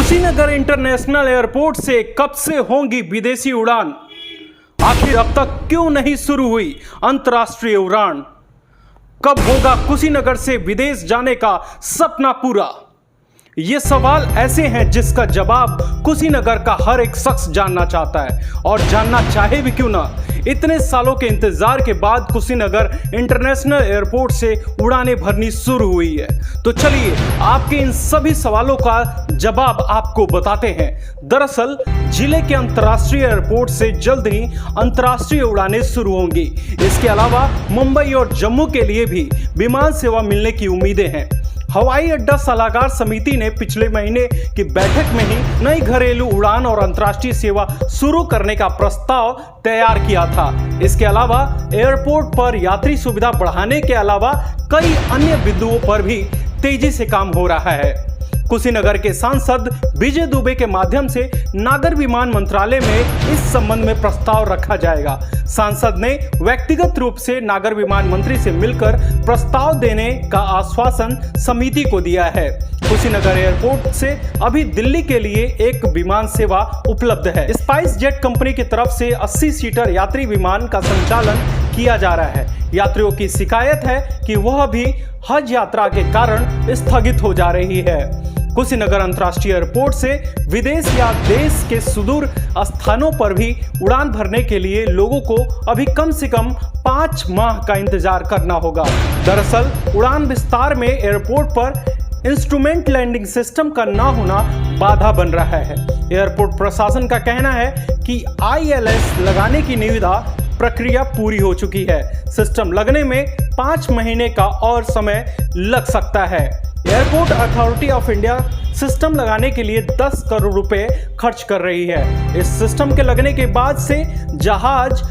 Kushinagar international airport से कब से होंगी विदेशी उड़ान? आखिर अब तक क्यों नहीं शुरू हुई अंतर्राष्ट्रीय उड़ान? कब होगा कुशीनगर से विदेश जाने का सपना पूरा? ये सवाल ऐसे हैं जिसका जवाब कुशीनगर का हर एक शख्स जानना चाहता है, और जानना चाहे भी क्यों ना। इतने सालों के इंतजार के बाद कुशीनगर इंटरनेशनल एयरपोर्ट से उड़ानें भरनी शुरू हुई है। तो चलिए आपके इन सभी सवालों का जवाब आपको बताते हैं। दरअसल जिले के अंतर्राष्ट्रीय एयरपोर्ट से जल्द ही अंतर्राष्ट्रीय उड़ानें शुरू होंगी। इसके अलावा मुंबई और जम्मू के लिए भी विमान सेवा मिलने की उम्मीदें हैं। हवाई अड्डा सलाहकार समिति ने पिछले महीने की बैठक में ही नई घरेलू उड़ान और अंतर्राष्ट्रीय सेवा शुरू करने का प्रस्ताव तैयार किया था। इसके अलावा एयरपोर्ट पर यात्री सुविधा बढ़ाने के अलावा कई अन्य बिंदुओं पर भी तेजी से काम हो रहा है। कुशीनगर के सांसद विजय दुबे के माध्यम से नागर विमान मंत्रालय में इस संबंध में प्रस्ताव रखा जाएगा। सांसद ने व्यक्तिगत रूप से नागर विमान मंत्री से मिलकर प्रस्ताव देने का आश्वासन समिति को दिया है। कुशीनगर एयरपोर्ट से अभी दिल्ली के लिए एक विमान सेवा उपलब्ध है। स्पाइस जेट कंपनी की तरफ से 80 सीटर यात्री विमान का संचालन किया जा रहा है। यात्रियों की शिकायत है कि वह भी हज यात्रा के कारण स्थगित हो जा रही है। कुशीनगर अंतर्राष्ट्रीय एयरपोर्ट से विदेश या देश के सुदूर स्थानों पर भी उड़ान भरने के लिए लोगों को अभी कम से कम 5 माह का इंतजार करना होगा। दरअसल उड़ान विस्तार में एयरपोर्ट पर इंस्ट्रूमेंट लैंडिंग सिस्टम का न होना बाधा बन रहा है। एयरपोर्ट प्रशासन का कहना है कि ILS लगाने की निविदा प्रक्रिया पूरी हो चुकी है। सिस्टम लगने में 5 महीने का और समय लग सकता है। Airport authority of India system लगाने के लिए 10 करोड़ रुपए खर्च कर रही है। इस सिस्टम के लगने के बाद से जहाज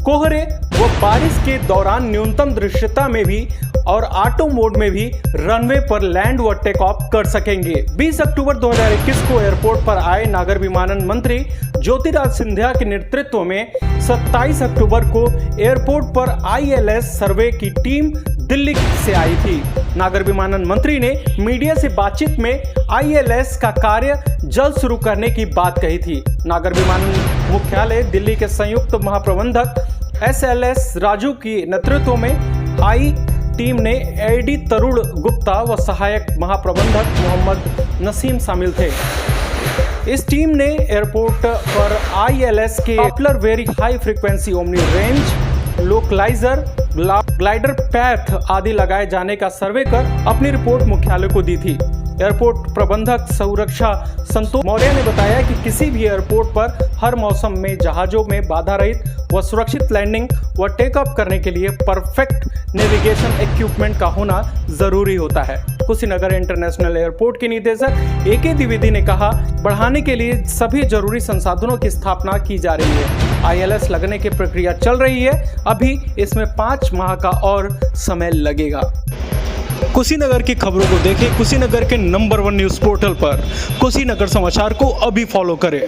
कोहरे व बारिश के दौरान न्यूनतम दृश्यता में भी और ऑटो मोड में भी रनवे पर लैंड व टेक ऑफ कर सकेंगे। 20 अक्टूबर 2021 को एयरपोर्ट पर आए नागर विमानन मंत्री ज्योतिराज सिंधिया के नेतृत्व में 27 अक्टूबर को एयरपोर्ट पर ILS सर्वे की टीम दिल्ली से आई थी। नागर विमानन मंत्री ने मीडिया से बातचीत में ILS का कार्य जल्द शुरू करने की बात कही थी। नागर विमानन मुख्यालय दिल्ली के संयुक्त महाप्रबंधक SLS राजू की नेतृत्व में आई टीम ने AD तरुण गुप्ता व सहायक महाप्रबंधक मोहम्मद नसीम शामिल थे। इस टीम ने एयरपोर्ट पर ILS के popular very high frequency omni range, localizer, glider path आदि लगाए जाने का सर्वे कर अपनी रिपोर्ट मुख्यालय को दी थी। एयरपोर्ट प्रबंधक सुरक्षा संतोष मौर्य ने बताया कि किसी भी एयरपोर्ट पर हर मौसम में जहाजों में बाधा रहित व सुरक्षित लैंडिंग व टेक ऑफ करने के लिए परफेक्ट नेविगेशन इक्विपमेंट का होना जरूरी होता है। कुशीनगर इंटरनेशनल एयरपोर्ट के निदेशक AK द्विवेदी ने कहा, बढ़ाने के लिए सभी जरूरी संसाधनों की स्थापना की जा रही है। ILS लगने की प्रक्रिया चल रही है। अभी इसमें 5 माह का और समय लगेगा। कुशीनगर की खबरों को देखें कुशीनगर के नंबर 1 न्यूज़ पोर्टल पर। कुशीनगर समाचार को अभी फॉलो करें।